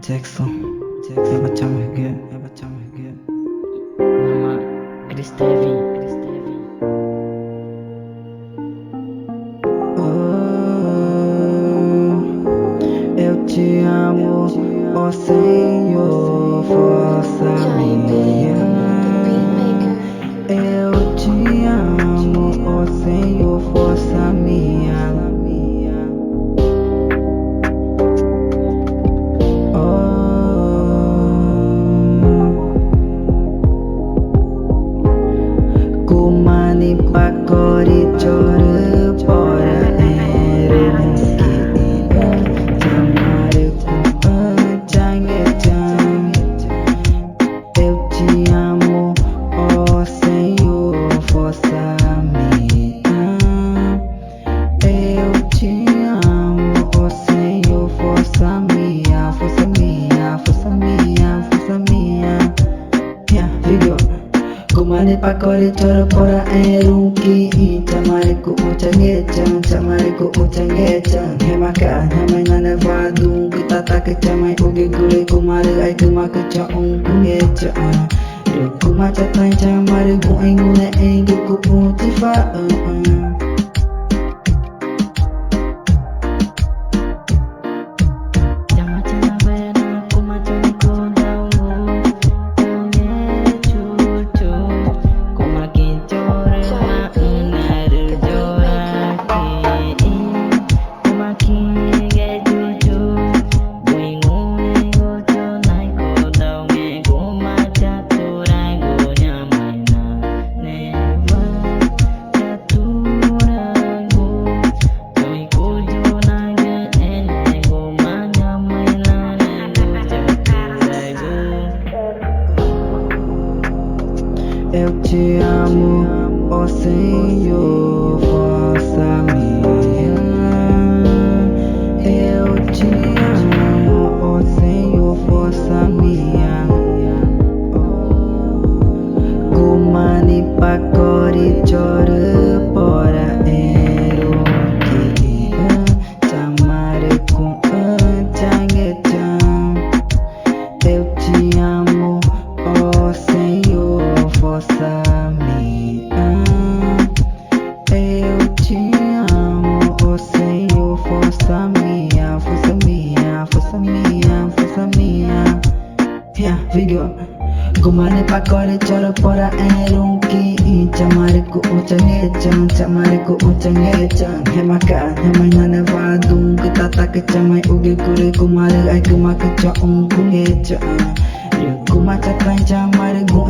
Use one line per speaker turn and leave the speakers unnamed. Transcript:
Jackson, é macam lagi,
Nama Chris Devi.
Eu te amo, ó Senhor, força minha. Eu te amo, ó Senhor, força minha. Kumani pakori chora pora eu te amo, ó Senhor, força minha. Eu te amo, ó Senhor, força minha, força minha, força minha, força minha. Video. Kumani pakori chora pora erunki chamariku uchangechan chamariku uchangechan hemaka hemana nevadu kita tak chamai ugi gure kumari ai kumaku cha ungecha kuma chatai chamariku engune engu ku utifa Eu te amo, ó Senhor, força minha. Eu te amo, ó Senhor, força minha. Kumani pakori chora pora eroki chamare com changetan. Eu te amo, ó Senhor, força minha. Eu te amo, ó Senhor, força minha, força minha, força minha, força minha. Video. Kumani pakori chora pora erunki chamariku uchangechan hemaka hemana nevadu kita tak chamai ugi kure kumari ai kumaku cha ungecha kuma chatai chamariku